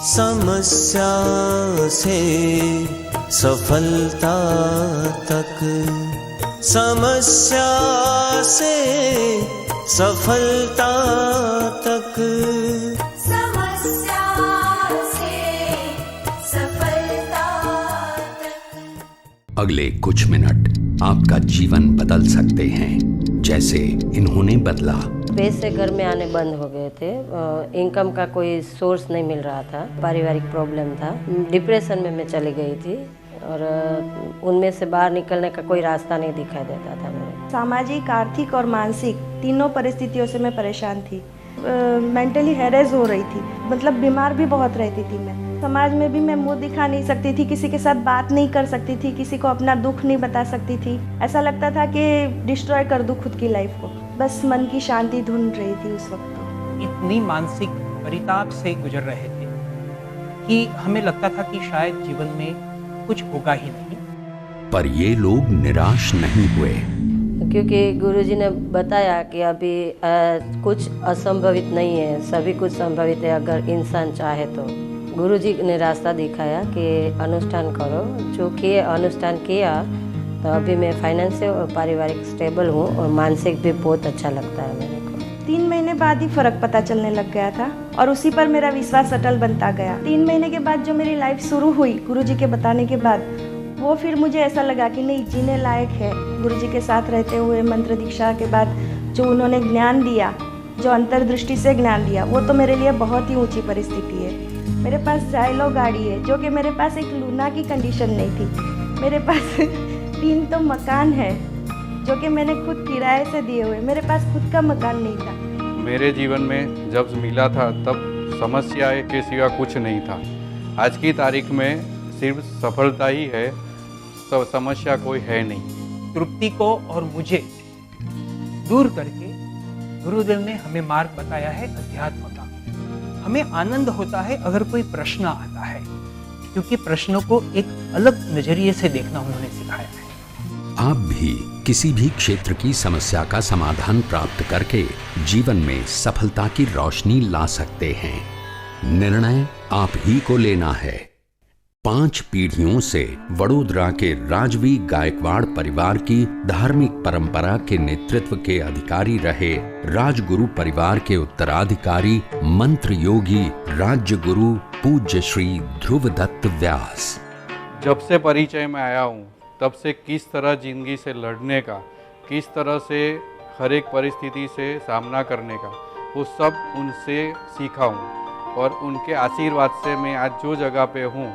समस्या से सफलता तक, समस्या से सफलता तक, समस्या से सफलता तक। अगले कुछ मिनट आपका जीवन बदल सकते हैं, जैसे इन्होंने बदला। पैसे घर में आने बंद हो गए थे, इनकम का कोई सोर्स नहीं मिल रहा था, पारिवारिक प्रॉब्लम था, डिप्रेशन में मैं चली गई थी और उनमें से बाहर निकलने का कोई रास्ता नहीं दिखाई देता था मेरे। सामाजिक, आर्थिक और मानसिक तीनों परिस्थितियों से मैं परेशान थी। मेंटली हैरेस हो रही थी, मतलब बीमार भी बहुत रहती थी मैं। समाज में भी मैं मुंह दिखा नहीं सकती थी, किसी के साथ बात नहीं कर सकती थी, किसी को अपना दुख नहीं बता सकती थी। ऐसा लगता था कि डिस्ट्रॉय कर दूं खुद की लाइफ को। बस मन की शांति ढूंढ रही थी उस वक्त। इतनी मानसिक परिताप से गुजर रहे थे कि हमें लगता था कि शायद जीवन में कुछ होगा ही नहीं। पर ये लोग निराश नहीं हुए, क्योंकि गुरुजी ने बताया कि अभी कुछ असंभवित नहीं है, सभी कुछ संभवित है अगर इंसान चाहे तो। गुरुजी ने रास्ता दिखाया कि अनुष्ठान करो, जो किए अनुष्ठान किया तो अभी मैं फाइनेंशियल और पारिवारिक स्टेबल हूँ और मानसिक भी बहुत अच्छा लगता है मेरे को। 3 महीने बाद ही फर्क पता चलने लग गया था और उसी पर मेरा विश्वास अटल बनता गया। 3 महीने के बाद जो मेरी लाइफ शुरू हुई गुरुजी के बताने के बाद, वो फिर मुझे ऐसा लगा कि नहीं, जीने लायक है। गुरुजी के साथ रहते हुए मंत्र दीक्षा के बाद जो उन्होंने ज्ञान दिया, जो अंतर्दृष्टि से ज्ञान दिया, वो तो मेरे लिए बहुत ही ऊंची परिस्थिति है। मेरे पास जाइलो गाड़ी है, जो कि मेरे पास एक लूना की कंडीशन नहीं थी। मेरे पास 3 तो मकान है जो कि मैंने खुद किराए से दिए हुए। मेरे पास खुद का मकान नहीं था। मेरे जीवन में जब मिला था तब समस्याएं के सिवा कुछ नहीं था। आज की तारीख में सिर्फ सफलता ही है, समस्या कोई है नहीं। तृप्ति को और मुझे दूर करके गुरुदेव ने हमें मार्ग बताया है अध्यात्म का। हमें आनंद होता है अगर कोई प्रश्न आता है, क्योंकि प्रश्नों को एक अलग नजरिए से देखना उन्होंने सिखाया है। आप भी किसी भी क्षेत्र की समस्या का समाधान प्राप्त करके जीवन में सफलता की रोशनी ला सकते हैं। निर्णय आप ही को लेना है। 5 पीढ़ियों से वडोदरा के राजवी गायकवाड़ परिवार की धार्मिक परंपरा के नेतृत्व के अधिकारी रहे राजगुरु परिवार के उत्तराधिकारी मंत्र योगी राज्य गुरु पूज्य श्री ध्रुवदत्त व्यास। जब से परिचय में आया हूँ तब से किस तरह जिंदगी से लड़ने का, किस तरह से हर एक परिस्थिति से सामना करने का, वो सब उनसे सीखा हूँ और उनके आशीर्वाद से मैं आज जो जगह पे हूँ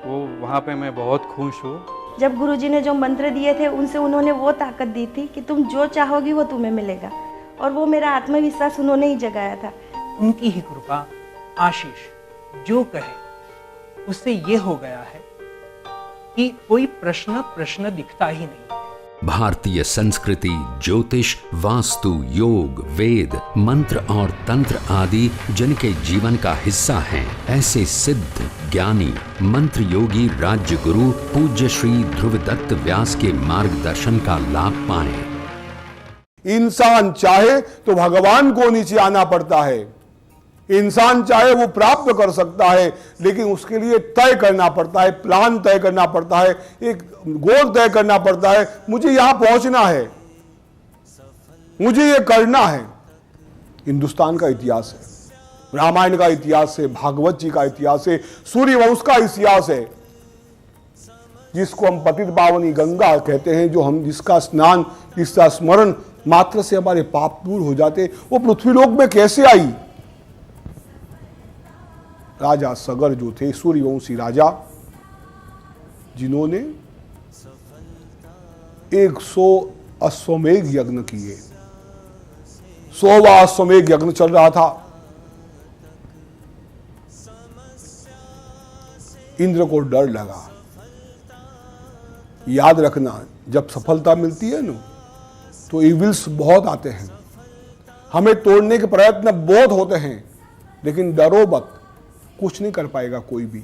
वो वहाँ पे मैं बहुत खुश हूँ। जब गुरुजी ने जो मंत्र दिए थे उनसे उन्होंने वो ताकत दी थी कि तुम जो चाहोगी वो तुम्हें मिलेगा, और वो मेरा आत्मविश्वास उन्होंने ही जगाया था। उनकी ही कृपा, आशीष, जो कहे उससे ये हो गया है कि कोई प्रश्न दिखता ही नहीं। भारतीय संस्कृति, ज्योतिष, वास्तु, योग, वेद, मंत्र और तंत्र आदि जिनके जीवन का हिस्सा हैं, ऐसे सिद्ध ज्ञानी मंत्र योगी राज्य गुरु पूज्य श्री ध्रुवदत्त व्यास के मार्गदर्शन का लाभ पाएं। इंसान चाहे तो भगवान को नीचे आना पड़ता है। इंसान चाहे वो प्राप्त कर सकता है, लेकिन उसके लिए तय करना पड़ता है, प्लान तय करना पड़ता है, एक गोल तय करना पड़ता है। मुझे यहां पहुंचना है, मुझे ये करना है। हिंदुस्तान का इतिहास है, रामायण का इतिहास है, भागवत जी का इतिहास है, सूर्यवंश का इतिहास है, जिसको हम पतित पावनी गंगा कहते हैं, जो हम जिसका स्नान, जिसका स्मरण मात्र से हमारे पाप दूर हो जाते। वो पृथ्वीलोक में कैसे आई? राजा सगर जो थे, सूर्यवंशी राजा, जिन्होंने 100 अश्वमेघ यज्ञ किए। 100वां अश्वमेघ यज्ञ चल रहा था। इंद्र को डर लगा। याद रखना, जब सफलता मिलती है ना तो इविल्स बहुत आते हैं, हमें तोड़ने के प्रयत्न बहुत होते हैं, लेकिन डरो मत, कुछ नहीं कर पाएगा कोई भी।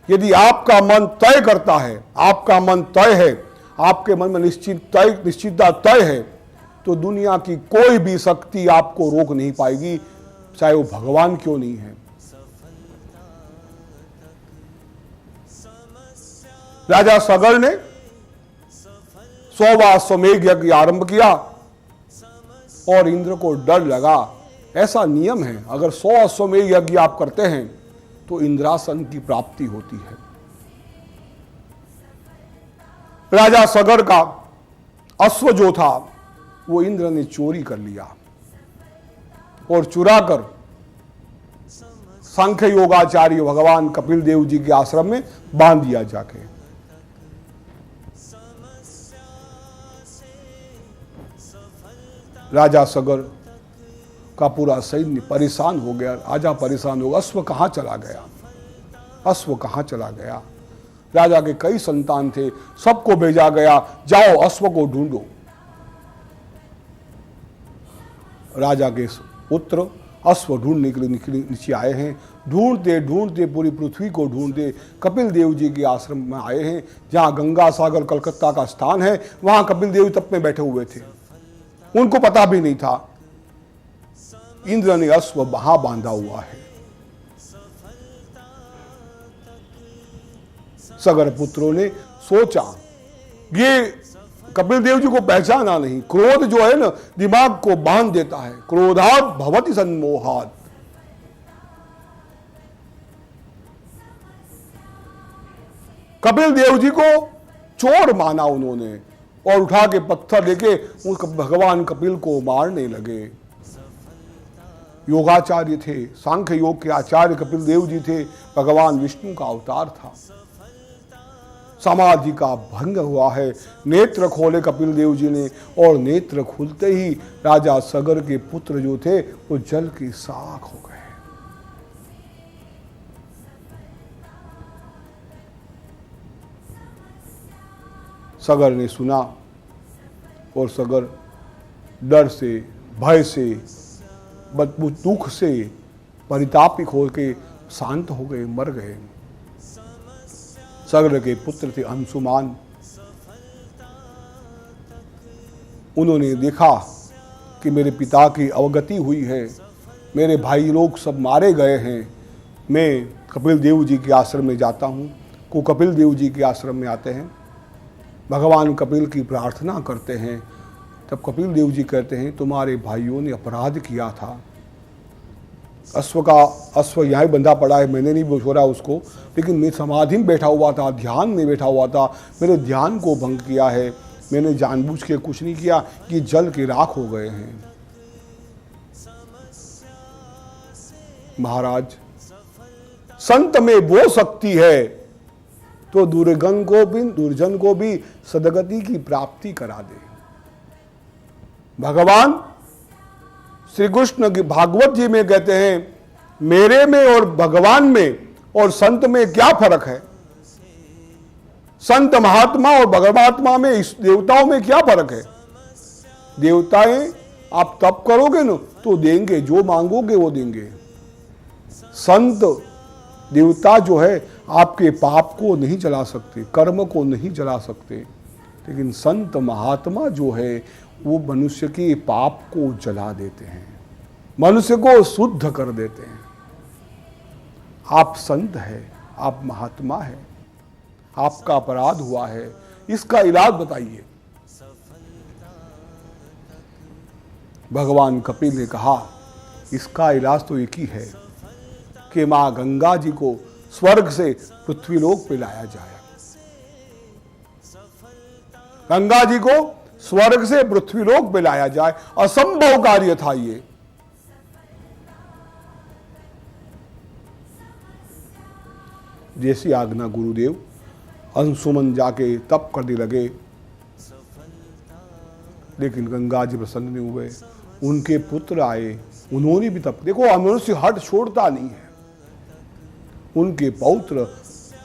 यदि आपका मन तय करता है, आपका मन तय है, आपके मन में निश्चितता तय है, तो दुनिया की कोई भी शक्ति आपको रोक नहीं पाएगी, चाहे वो भगवान क्यों नहीं है। राजा सगर ने 100वां अश्वमेध यज्ञ आरंभ किया और इंद्र को डर लगा। ऐसा नियम है, अगर 100 अश्वमेध यज्ञ आप करते हैं तो इंद्रासन की प्राप्ति होती है। राजा सगर का अश्व जो था वो इंद्र ने चोरी कर लिया और चुरा कर सांख्य योगाचार्य भगवान कपिल देव जी के आश्रम में बांध दिया जाके। राजा सगर का पूरा सैन्य परेशान हो गया, राजा परेशान हो गया, अश्व कहां चला गया, अश्व कहां चला गया। राजा के कई संतान थे, सबको भेजा गया, जाओ अश्व को ढूंढो। राजा के पुत्र अश्व ढूंढने के लिए नीचे आए हैं। ढूंढते ढूंढते पूरी पृथ्वी को ढूंढते कपिल देव जी के आश्रम में आए हैं, जहां गंगा सागर कलकत्ता का स्थान है। वहां कपिल देव तप में बैठे हुए थे, उनको पता भी नहीं था इंद्र ने अश्व वहां बांधा हुआ है। सगर पुत्रों ने सोचा, ये कपिल देव जी को पहचाना नहीं। क्रोध जो है ना, दिमाग को बांध देता है। क्रोधात् भवति सम्मोहात्। कपिल देव जी को चोर माना उन्होंने और उठा के पत्थर लेके उस भगवान कपिल को मारने लगे। योगाचार्य थे, सांख्य योग के आचार्य कपिल देव जी थे, भगवान विष्णु का अवतार था। समाधि का भंग हुआ है। नेत्र खोले कपिल देव जी ने और नेत्र खुलते ही राजा सगर के पुत्र जो थे वो जल की साख हो गए। सगर ने सुना और सगर डर से, भय से, दुख से परितापित होकर शांत हो गए, मर गए। सगर के पुत्र थे अंशुमान। उन्होंने देखा कि मेरे पिता की अवगति हुई है, मेरे भाई लोग सब मारे गए हैं, मैं कपिल देव जी के आश्रम में जाता हूँ। को कपिल देव जी के आश्रम में आते हैं, भगवान कपिल की प्रार्थना करते हैं। तब कपिल देव जी कहते हैं, तुम्हारे भाइयों ने अपराध किया था। अश्व यहाँ बंधा पड़ा है, मैंने नहीं छोड़ा उसको, लेकिन मैं समाधि में बैठा हुआ था, ध्यान में बैठा हुआ था, मेरे ध्यान को भंग किया है। मैंने जानबूझ के कुछ नहीं किया कि जल के राख हो गए हैं। महाराज, संत में वो शक्ति है तो दुर्जन को भी सदगति की प्राप्ति करा दे। भगवान श्री कृष्ण की भागवत जी में कहते हैं, मेरे में और भगवान में और संत में क्या फर्क है? संत महात्मा और भगवात्मा में, इस देवताओं में क्या फर्क है? देवताएं आप तप करोगे ना तो देंगे, जो मांगोगे वो देंगे। संत देवता जो है आपके पाप को नहीं जला सकते, कर्म को नहीं जला सकते, लेकिन संत महात्मा जो है वो मनुष्य के पाप को जला देते हैं, मनुष्य को शुद्ध कर देते हैं। आप संत है, आप महात्मा है, आपका अपराध हुआ है, इसका इलाज बताइए। भगवान कपिल ने कहा, इसका इलाज तो एक ही है कि मां गंगा जी को स्वर्ग से पृथ्वीलोक पे लाया जाए। गंगा जी को स्वर्ग से पृथ्वीलोक पे लाया जाए। असंभव कार्य था ये। जैसी आज्ञा गुरुदेव। अंशुमन जाके तप करने लगे, लेकिन गंगा जी प्रसन्न नहीं हुए। उनके पुत्र आए, उन्होंने भी तप। देखो, मनुष्य हट छोड़ता नहीं है। उनके पौत्र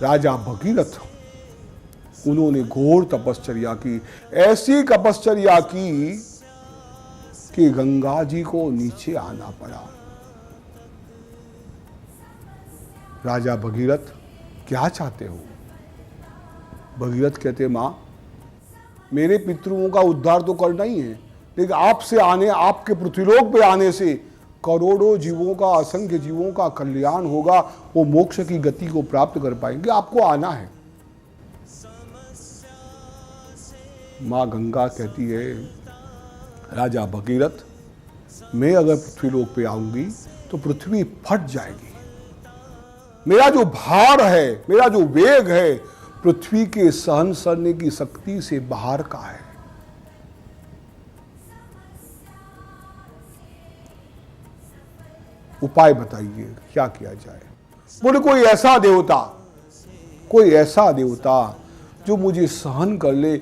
राजा भगीरथ, उन्होंने घोर तपश्चर्या की, ऐसी तपश्चर्या की कि गंगा जी को नीचे आना पड़ा। राजा भगीरथ, क्या चाहते हो? भगीरथ कहते, मां, मेरे पितरों का उद्धार तो करना ही है, लेकिन आपसे आने, आपके पृथ्वीलोक पे आने से करोड़ों जीवों का, असंख्य जीवों का कल्याण होगा, वो मोक्ष की गति को प्राप्त कर पाएंगे। आपको आना है। मां गंगा कहती है, राजा भगीरथ, मैं अगर पृथ्वीलोक पे आऊंगी तो पृथ्वी फट जाएगी। मेरा जो भार है, मेरा जो वेग है, पृथ्वी के सहन करने की शक्ति से बाहर का है। उपाय बताइए, क्या किया जाए? बोले कोई ऐसा देवता जो मुझे सहन कर ले,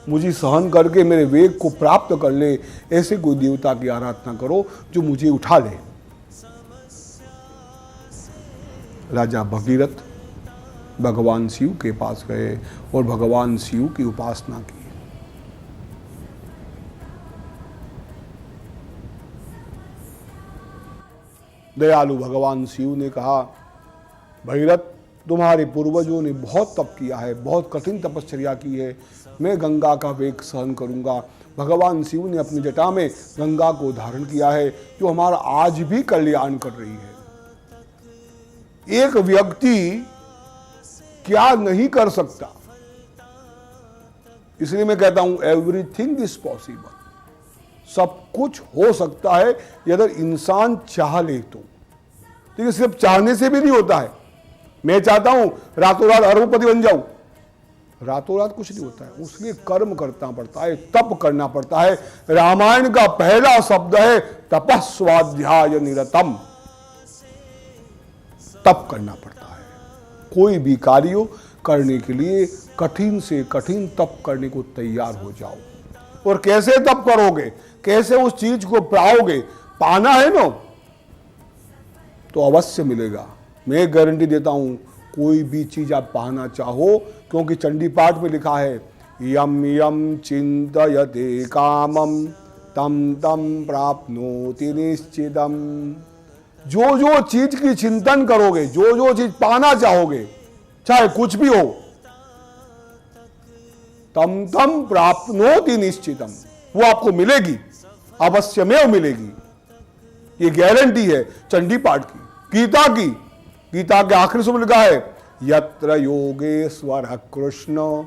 मुझे सहन करके मेरे वेग को प्राप्त कर ले, ऐसे कोई देवता की आराधना करो जो मुझे उठा ले। राजा भगीरथ भगवान शिव के पास गए और भगवान शिव की उपासना की। दयालु भगवान शिव ने कहा, भगीरथ, तुम्हारे पूर्वजों ने बहुत तप किया है, बहुत कठिन तपश्चर्या की है, मैं गंगा का वेग सहन करूंगा। भगवान शिव ने अपनी जटा में गंगा को धारण किया है, जो हमारा आज भी कल्याण कर रही है। एक व्यक्ति क्या नहीं कर सकता, इसलिए मैं कहता हूं एवरीथिंग इज पॉसिबल। सब कुछ हो सकता है यदि इंसान चाह ले तो। लेकिन सिर्फ चाहने से भी नहीं होता है। मैं चाहता हूं रातों रात अरबपति बन जाऊं, रातों रात कुछ नहीं होता है। उसके कर्म करना पड़ता है, तप करना पड़ता है। रामायण का पहला शब्द है तपस्वाध्याय निरतम। तप करना पड़ता है। कोई भी कार्य करने के लिए कठिन से कठिन तप करने को तैयार हो जाओ। और कैसे तप करोगे, कैसे उस चीज को पाओगे, पाना है ना, तो अवश्य मिलेगा। मैं गारंटी देता हूं, कोई भी चीज आप पाना चाहो, क्योंकि चंडी पाठ में लिखा है, यम यम चिंतयते कामम तम तम प्राप्नोति निश्चितम। जो जो चीज की चिंतन करोगे, जो जो चीज पाना चाहोगे, चाहे कुछ भी हो, तम तम प्राप्नोति निश्चितम, वो आपको मिलेगी, अवश्यमेव मिलेगी। ये गारंटी है चंडी पाठ की, गीता की। गीता के आखिरी में लिखा है, यत्र योगेश्वर कृष्ण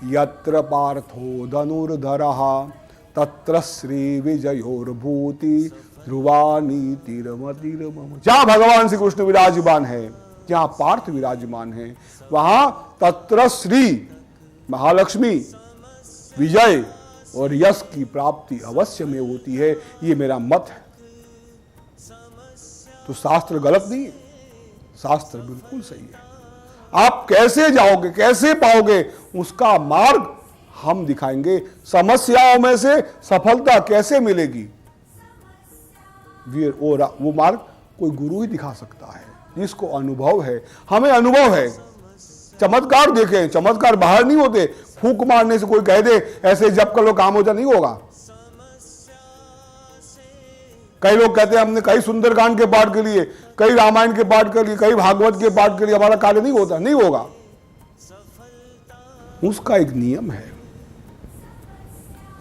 यत्र पार्थो धनुर्धरः तत्र श्री विजयोर्भूति ध्रुवा नीतिरमतिरमम। जहां भगवान श्री कृष्ण विराजमान है, जहां पार्थ विराजमान है, वहां तत्र श्री महालक्ष्मी विजय और यश की प्राप्ति अवश्य में होती है। ये मेरा मत है। तो शास्त्र गलत नहीं है, शास्त्र बिल्कुल सही है। आप कैसे जाओगे, कैसे पाओगे, उसका मार्ग हम दिखाएंगे। समस्याओं में से सफलता कैसे मिलेगी, वो मार्ग कोई गुरु ही दिखा सकता है, जिसको अनुभव है। हमें अनुभव है। चमत्कार देखें, चमत्कार बाहर नहीं होते। फूंक मारने से कोई कह दे ऐसे जप कर लो काम हो जा, नहीं होगा। कई लोग कहते हैं हमने कई सुंदरकांड के पाठ के लिए, कई रामायण के पाठ के लिए, कई भागवत के पाठ के लिए हमारा कार्य नहीं होता, नहीं होगा। उसका एक नियम है।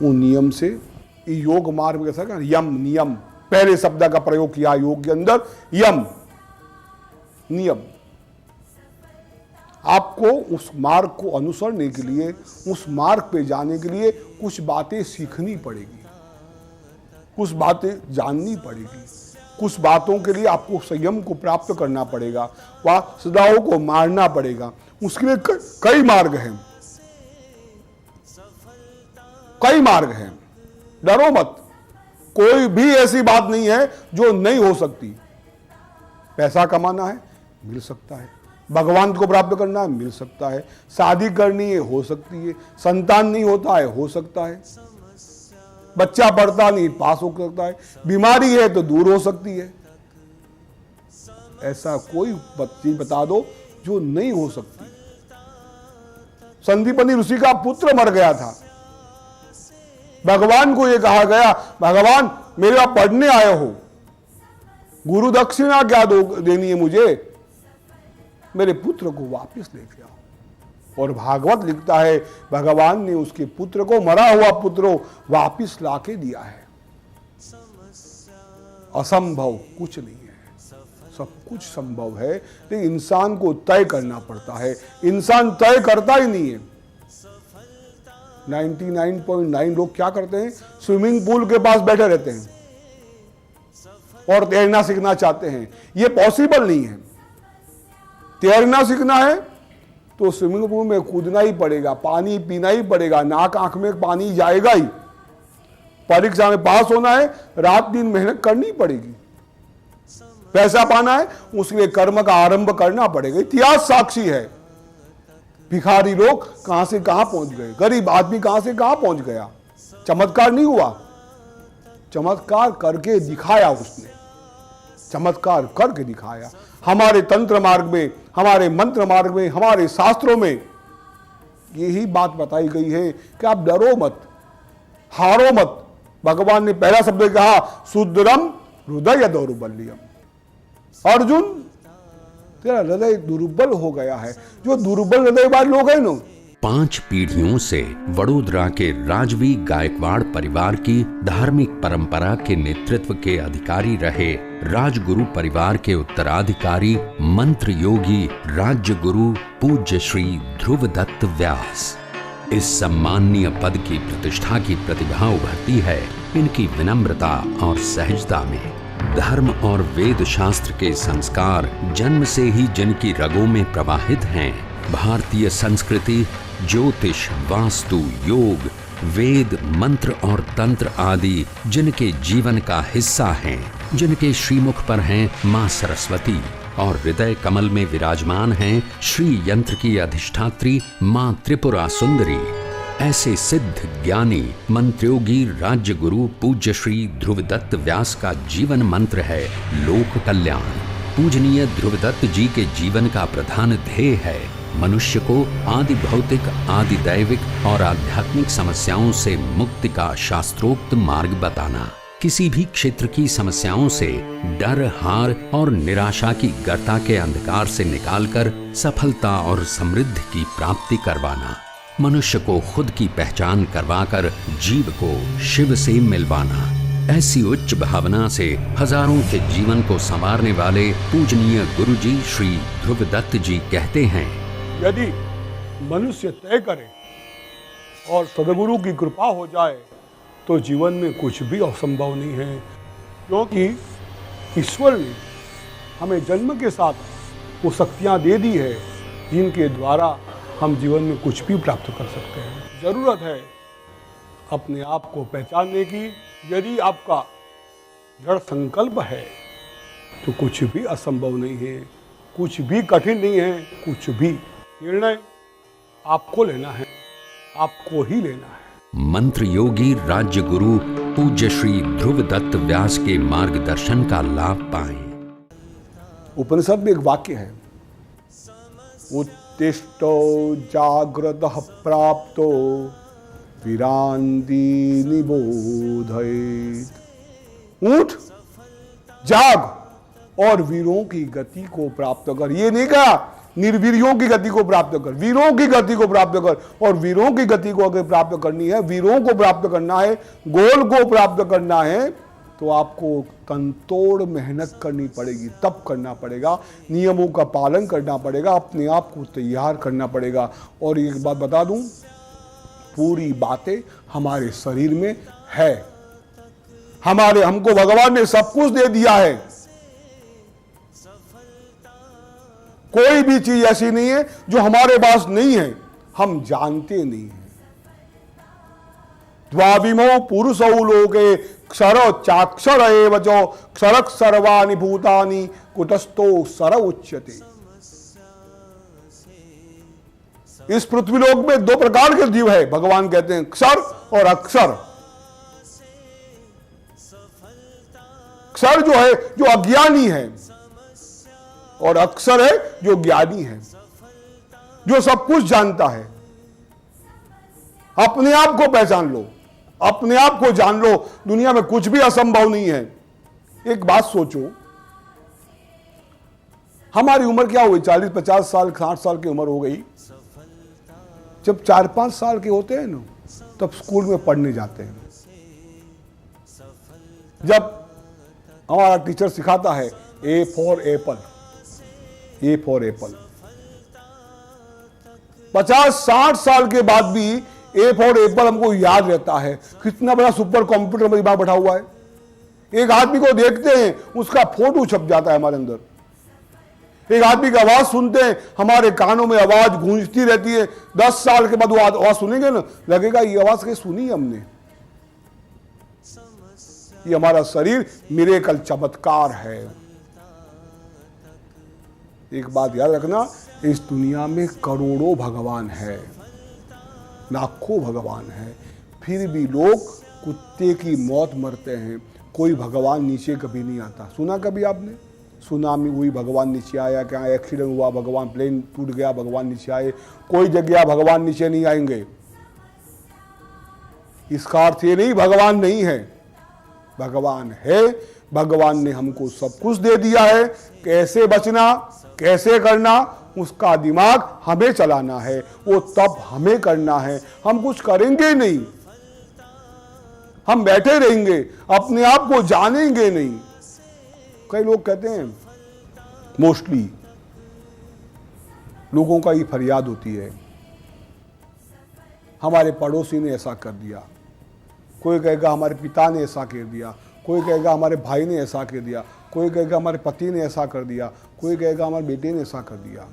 वो नियम से योग मार्ग कैसा का यम, नियम, पहले शब्द का प्रयोग किया योग के अंदर, यम, नियम। आपको उस मार्ग को अनुसरने के लिए, उस मार्ग पे जाने के लिए कुछ बातें सीखनी पड़ेगी, कुछ बातें जाननी पड़ेगी, कुछ बातों के लिए आपको संयम को प्राप्त करना पड़ेगा, वासनाओं को मारना पड़ेगा। उसके लिए कई मार्ग हैं, कई मार्ग हैं। डरो मत, कोई भी ऐसी बात नहीं है जो नहीं हो सकती। पैसा कमाना है, मिल सकता है। भगवान को प्राप्त करना है, मिल सकता है। शादी करनी है, हो सकती है। संतान नहीं होता है, हो सकता है। बच्चा पढ़ता नहीं, पास हो सकता है। बीमारी है तो दूर हो सकती है। ऐसा कोई चीज बता दो जो नहीं हो सकती। संदीपनी ऋषि का पुत्र मर गया था। भगवान को यह कहा गया, भगवान मेरे यहाँ पढ़ने आए हो, गुरु दक्षिणा क्या देनी है मुझे, मेरे पुत्र को वापस लेके आओ। और भागवत लिखता है भगवान ने उसके पुत्र को, मरा हुआ पुत्र वापिस लाके दिया है। असंभव कुछ नहीं है, सब कुछ संभव है, लेकिन इंसान को तय करना पड़ता है। इंसान तय करता ही नहीं है। 99.9 लोग क्या करते हैं, स्विमिंग पूल के पास बैठे रहते हैं और तैरना सीखना चाहते हैं। यह पॉसिबल नहीं है। तैरना सीखना है तो स्विमिंग पूल में कूदना ही पड़ेगा, पानी पीना ही पड़ेगा, नाक आंख में पानी जाएगा ही। परीक्षा में पास होना है, रात दिन मेहनत करनी पड़ेगी। पैसा पाना है, उसके लिए कर्म का आरंभ करना पड़ेगा। इतिहास साक्षी है। भिखारी लोग कहां से कहां पहुंच गए, गरीब आदमी कहां से कहां पहुंच गया। चमत्कार नहीं हुआ, चमत्कार करके दिखाया उसने, चमत्कार करके दिखाया। हमारे तंत्र मार्ग में, हमारे मंत्र मार्ग में, हमारे शास्त्रों में यही बात बताई गई है कि आप डरो मत, हारो मत। भगवान ने पहला शब्द कहा सुदृढ़म हृदय दौर्बल्यम। अर्जुन, तेरा हृदय दुर्बल हो गया है। जो दुर्बल हृदय वाले लोग हैं ना, 5 पीढ़ियों से वडोदरा के राजवी गायकवाड़ परिवार की धार्मिक परंपरा के नेतृत्व के अधिकारी रहे राजगुरु परिवार के उत्तराधिकारी मंत्र योगी राज्य गुरु पूज्य श्री ध्रुव दत्त व्यास। इस सम्माननीय पद की प्रतिष्ठा की प्रतिभा उभरती है इनकी विनम्रता और सहजता में। धर्म और वेद शास्त्र के संस्कार जन्म से ही जिनकी रगों में प्रवाहित हैं, भारतीय संस्कृति, ज्योतिष, वास्तु, योग, वेद, मंत्र और तंत्र आदि जिनके जीवन का हिस्सा हैं, जिनके श्रीमुख पर हैं मां सरस्वती और हृदय कमल में विराजमान हैं श्री यंत्र की अधिष्ठात्री मां त्रिपुरा सुंदरी, ऐसे सिद्ध ज्ञानी मंत्रोगी राज्य गुरु पूज्य श्री ध्रुवदत्त व्यास का जीवन मंत्र है लोक कल्याण। पूजनीय ध्रुवदत्त जी के जीवन का प्रधान ध्येय है मनुष्य को आदि भौतिक, आदि दैविक और आध्यात्मिक समस्याओं से मुक्ति का शास्त्रोक्त मार्ग बताना। किसी भी क्षेत्र की समस्याओं से डर, हार और निराशा की गर्ता के अंधकार से निकालकर सफलता और समृद्धि की प्राप्ति करवाना। मनुष्य को खुद की पहचान करवाकर जीव को शिव से मिलवाना। ऐसी उच्च भावना से हजारों के जीवन को संवारने वाले पूजनीय गुरुजी श्री ध्रुवदत्त जी कहते हैं, यदि मनुष्य तय करे और सदगुरु की कृपा हो जाए तो जीवन में कुछ भी असंभव नहीं है, क्योंकि ईश्वर ने हमें जन्म के साथ वो शक्तियाँ दे दी है जिनके द्वारा हम जीवन में कुछ भी प्राप्त कर सकते हैं। जरूरत है अपने आप को पहचानने की। यदि आपका दृढ़ संकल्प है तो कुछ भी असंभव नहीं है, कुछ भी कठिन नहीं है। कुछ भी निर्णय आपको लेना है, आपको ही लेना है। मंत्र योगी राज्य गुरु पूज्य श्री ध्रुवदत्त व्यास के मार्गदर्शन का लाभ पाएं। उपनिषद में एक वाक्य है, उत्तिष्ठो जाग्रतः प्राप्तो विरांदी निबोधयेत्। उठ, जाग और वीरों की गति को प्राप्त कर। ये नहीं कहा निर्वीरियों की गति को प्राप्त कर, वीरों की गति को प्राप्त कर। और वीरों की गति को अगर प्राप्त करनी है, वीरों को प्राप्त करना है, गोल को प्राप्त करना है, तो आपको तनतोड़ मेहनत करनी पड़ेगी, तप करना पड़ेगा, नियमों का पालन करना पड़ेगा, अपने आप को तैयार करना पड़ेगा। और एक बात बता दूं, पूरी बातें हमारे शरीर में है। हमको भगवान ने सब कुछ दे दिया है। कोई भी चीज ऐसी नहीं है जो हमारे पास नहीं है, हम जानते नहीं है। द्वाविमो पुरुषौ लोके क्षर चाक्षर एव जो क्षरक सर्वाणि भूतानि कुटस्थो सर उच्यते। इस पृथ्वीलोक में 2 प्रकार के जीव है, भगवान कहते हैं क्षर और अक्षर। क्षर जो है जो अज्ञानी है और अक्षर है जो ज्ञानी है, जो सब कुछ जानता है। अपने आप को पहचान लो, अपने आप को जान लो, दुनिया में कुछ भी असंभव नहीं है। एक बात सोचो, हमारी उम्र क्या हुई, 40, 50 साल, 60 साल की उम्र हो गई। जब 4-5 साल के होते हैं ना, तब स्कूल में पढ़ने जाते हैं। जब हमारा टीचर सिखाता है A for Apple, A for Apple, 50-60 साल के बाद भी ए फॉर एप्पल हमको याद रहता है। कितना बड़ा सुपर कंप्यूटर में दिमाग बैठा हुआ है। एक आदमी को देखते हैं, उसका फोटो छप जाता है हमारे अंदर। एक आदमी की आवाज सुनते हैं, हमारे कानों में आवाज गूंजती रहती है। 10 साल के बाद वो आवाज सुनेंगे ना, लगेगा ये आवाज कहीं सुनी हमने। ये हमारा शरीर मिरेकल चमत्कार है। एक बात याद रखना, इस दुनिया में करोड़ों भगवान है, लाखों भगवान है, फिर भी लोग कुत्ते की मौत मरते हैं। कोई भगवान नीचे कभी नहीं आता। सुना कभी आपने? सुनामी हुई, भगवान नीचे आया? क्या एक्सीडेंट हुआ, भगवान प्लेन टूट गया, भगवान नीचे आए? कोई जगह भगवान नीचे नहीं आएंगे। इसका अर्थ ये नहीं भगवान नहीं है, भगवान है। भगवान ने हमको सब कुछ दे दिया है। कैसे बचना, कैसे करना, उसका दिमाग हमें चलाना है। वो तब हमें करना है। हम कुछ करेंगे नहीं, हम बैठे रहेंगे, अपने आप को जानेंगे नहीं। कई लोग कहते हैं, मोस्टली लोगों का ये फरियाद होती है, हमारे पड़ोसी ने ऐसा कर दिया, कोई कहेगा हमारे पिता ने ऐसा कर दिया, कोई कहेगा हमारे भाई ने ऐसा कर दिया, कोई कहेगा हमारे पति ने ऐसा कर दिया, कोई कहेगा हमारे बेटे ने ऐसा कर दिया,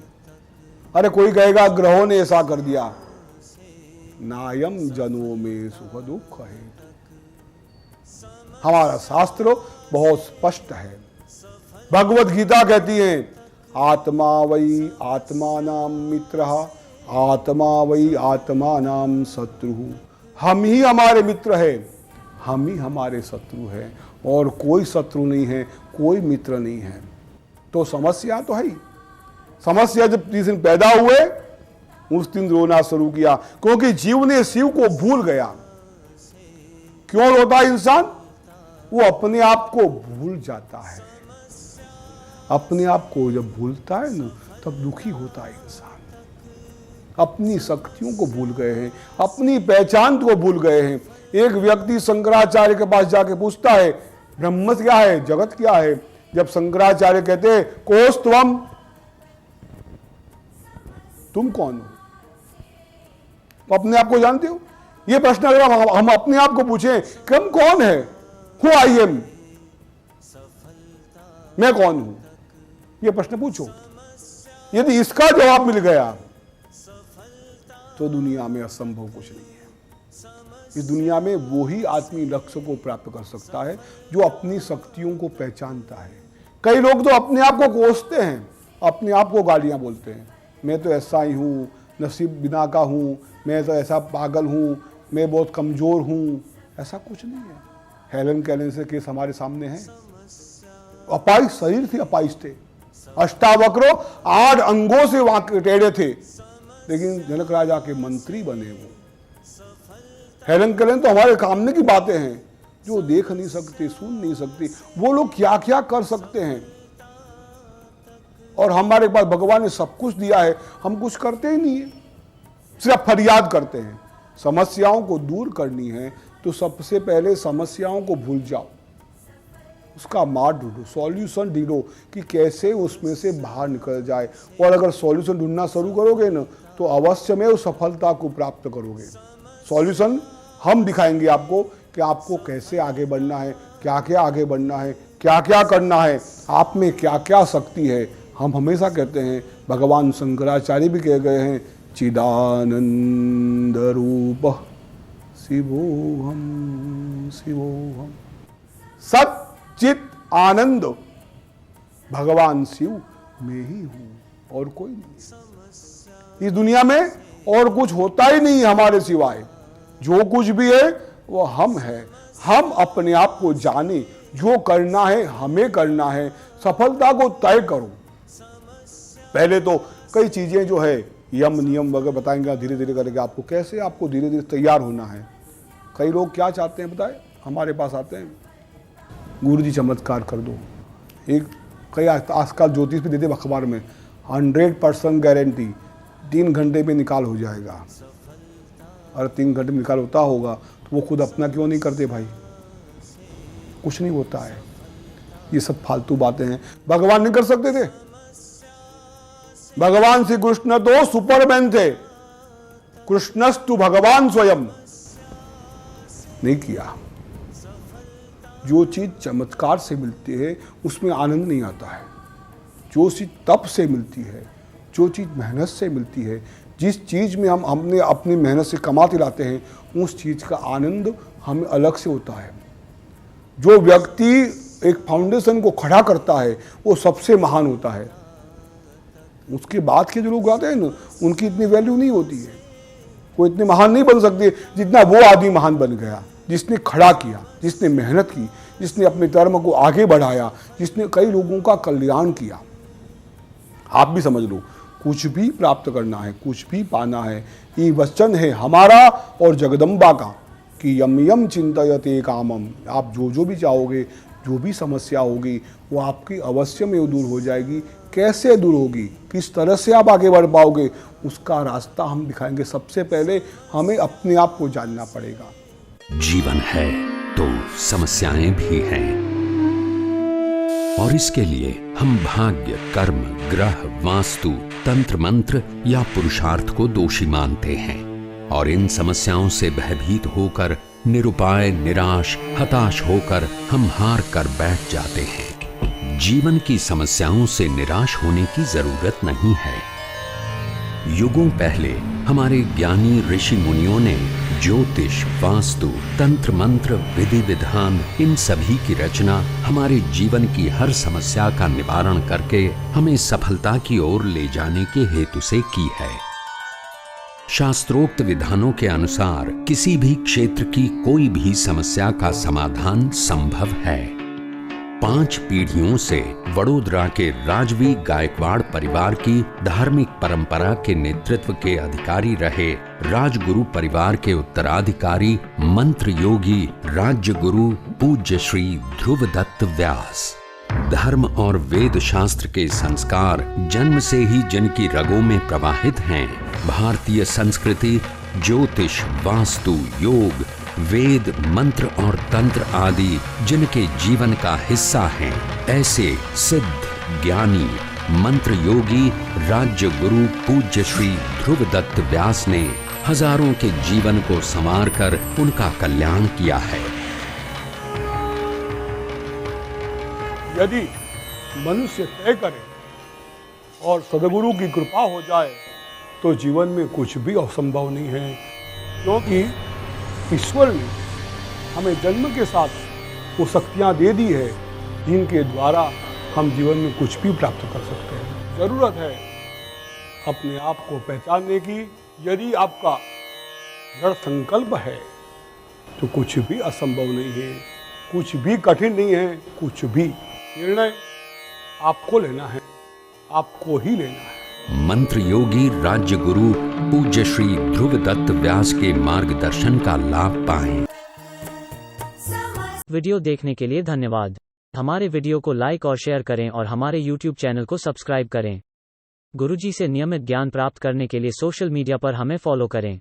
अरे कोई कहेगा ग्रहों ने ऐसा कर दिया। नायम जनों में सुख दुख है। हमारा शास्त्र बहुत स्पष्ट है। भगवत गीता कहती है, आत्मा वही आत्मा नाम मित्र, आत्मा वही आत्मा नाम शत्रु। हम ही हमारे मित्र है, हम ही हमारे शत्रु है, और कोई शत्रु नहीं है, कोई मित्र नहीं है। तो समस्या तो है ही। समस्या जब जिस दिन पैदा हुए उस दिन रोना शुरू किया, क्योंकि जीव ने शिव को भूल गया। क्यों रोता है इंसान? वो अपने आप को भूल जाता है। अपने आप को जब भूलता है ना, तब दुखी होता है इंसान। अपनी शक्तियों को भूल गए हैं, अपनी पहचान को भूल गए हैं। एक व्यक्ति शंकराचार्य के पास जाके पूछता है, ब्रह्म क्या है, जगत क्या है? जब शंकराचार्य कहते हैं, कोस्तवम, तुम कौन हो? तो अपने आप को जानते हो? ये प्रश्न अगर हम अपने आप को पूछें कि हम कौन है, हु आई एम, मैं कौन हूं, ये प्रश्न पूछो। यदि इसका जवाब मिल गया तो दुनिया में असंभव कुछ नहीं है। इस दुनिया में वो ही आदमी लक्ष्य को प्राप्त कर सकता है जो अपनी शक्तियों को पहचानता है। कई लोग तो अपने आप को कोसते हैं, अपने आप को गालियां बोलते हैं, मैं तो ऐसा ही हूं, नसीब बिना का हूं, मैं तो ऐसा पागल हूं, मैं बहुत कमजोर हूं। ऐसा कुछ नहीं है। हेलन केलन से केस हमारे सामने है। अपाइश शरीर थे, अपाइश थे, अष्टावक्रो 8 अंगों से वहां टेढ़े थे, लेकिन जनक राजा के मंत्री बने वो। हेलन केलन तो हमारे सामने की बातें हैं, जो देख नहीं सकते, सुन नहीं सकते। वो लोग क्या क्या कर सकते हैं, और हमारे पास भगवान ने सब कुछ दिया है, हम कुछ करते ही नहीं है, सिर्फ फरियाद करते हैं। समस्याओं को दूर करनी है तो सबसे पहले समस्याओं को भूल जाओ, उसका मार्ग ढूंढो, सॉल्यूशन ढूंढो कि कैसे उसमें से बाहर निकल जाए। और अगर सॉल्यूशन ढूंढना शुरू करोगे ना, तो अवश्य में उस सफलता को प्राप्त करोगे। सॉल्यूशन हम दिखाएंगे आपको कि आपको कैसे आगे बढ़ना है, क्या क्या आगे बढ़ना है, क्या क्या करना है, आप में क्या क्या शक्ति है। हम हमेशा कहते हैं, भगवान शंकराचार्य भी कह गए हैं, चिदानंद रूप शिवोहम शिवोहम। सत चित आनंद भगवान शिव में ही हूं, और कोई नहीं। इस दुनिया में और कुछ होता ही नहीं हमारे सिवाय। जो कुछ भी है वो हम है। हम अपने आप को जाने, जो करना है हमें करना है। सफलता को तय करो। पहले तो कई चीजें जो है यम नियम वगैरह बताएंगे, धीरे धीरे करेंगे आपको, कैसे आपको धीरे धीरे तैयार होना है। कई लोग क्या चाहते हैं बताए, हमारे पास आते हैं, गुरुजी चमत्कार कर दो। एक कई आजकल ज्योतिष भी देते अखबार में, 100% गारंटी, 3 घंटे में निकाल हो जाएगा। अगर 3 घंटे में निकाल होता होगा तो वो खुद अपना क्यों नहीं करते भाई? कुछ नहीं होता है, ये सब फालतू बातें हैं। भगवान नहीं कर सकते थे? भगवान श्री कृष्ण तो सुपरमैन थे, कृष्णस्तु भगवान स्वयं। नहीं किया। जो चीज चमत्कार से मिलती है उसमें आनंद नहीं आता है। जो चीज तप से मिलती है, जो चीज मेहनत से मिलती है, जिस चीज में हमने अपनी मेहनत से कमाते लाते हैं, उस चीज का आनंद हमें अलग से होता है। जो व्यक्ति एक फाउंडेशन को खड़ा करता है वो सबसे महान होता है। उसके बाद के जो लोग आते हैं ना, उनकी इतनी वैल्यू नहीं होती है। वो इतने महान नहीं बन सकते जितना वो आदमी महान बन गया, जिसने खड़ा किया, जिसने मेहनत की, जिसने अपने धर्म को आगे बढ़ाया, जिसने कई लोगों का कल्याण किया। आप भी समझ लो, कुछ भी प्राप्त करना है, कुछ भी पाना है, ये वचन है हमारा और जगदम्बा का कि यम यम चिंतयते कामम। आप जो भी चाहोगे, जो भी समस्या होगी, वो आपकी अवश्य में दूर हो जाएगी। कैसे दूर होगी, किस तरह से आप आगे बढ़ पाओगे, उसका रास्ता हम दिखाएंगे। सबसे पहले हमें अपने आप को जानना पड़ेगा। जीवन है तो समस्याएं भी हैं, और इसके लिए हम भाग्य, कर्म, ग्रह, वास्तु, तंत्र मंत्र या पुरुषार्थ को दोषी मानते हैं, और इन समस्याओं से भयभीत होकर, निरुपाय, निराश, हताश होकर हम हार कर बैठ जाते हैं। जीवन की समस्याओं से निराश होने की जरूरत नहीं है। युगों पहले हमारे ज्ञानी ऋषि मुनियों ने ज्योतिष, वास्तु, तंत्र मंत्र, विधि विधान, इन सभी की रचना हमारे जीवन की हर समस्या का निवारण करके हमें सफलता की ओर ले जाने के हेतु से की है। शास्त्रोक्त विधानों के अनुसार किसी भी क्षेत्र की कोई भी समस्या का समाधान संभव है। 5 पीढ़ियों से वडोदरा के राजवी गायकवाड़ परिवार की धार्मिक परंपरा के नेतृत्व के अधिकारी रहे राजगुरु परिवार के उत्तराधिकारी मंत्र योगी राज्य गुरु पूज्य श्री ध्रुवदत्त व्यास। धर्म और वेद शास्त्र के संस्कार जन्म से ही जिनकी रगों में प्रवाहित हैं, भारतीय संस्कृति, ज्योतिष, वास्तु, योग, वेद, मंत्र और तंत्र आदि जिनके जीवन का हिस्सा हैं, ऐसे सिद्ध, ज्ञानी, मंत्र योगी राज्य गुरु पूज्य श्री ध्रुवदत्त व्यास ने हजारों के जीवन को संवार कर उनका कल्याण किया है। यदि मनुष्य तय करे और सदगुरु की कृपा हो जाए तो जीवन में कुछ भी असंभव नहीं है, क्योंकि ईश्वर ने हमें जन्म के साथ वो शक्तियाँ दे दी है जिनके द्वारा हम जीवन में कुछ भी प्राप्त कर सकते हैं। जरूरत है अपने आप को पहचानने की। यदि आपका दृढ़ संकल्प है तो कुछ भी असंभव नहीं है, कुछ भी कठिन नहीं है। कुछ भी निर्णय आपको लेना है, आपको ही लेना है। मंत्र योगी राज्य गुरु पूज्य श्री ध्रुवदत्त व्यास के मार्गदर्शन का लाभ पाएं। वीडियो देखने के लिए धन्यवाद। हमारे वीडियो को लाइक और शेयर करें और हमारे YouTube चैनल को सब्सक्राइब करें। गुरुजी से नियमित ज्ञान प्राप्त करने के लिए सोशल मीडिया पर हमें फॉलो करें।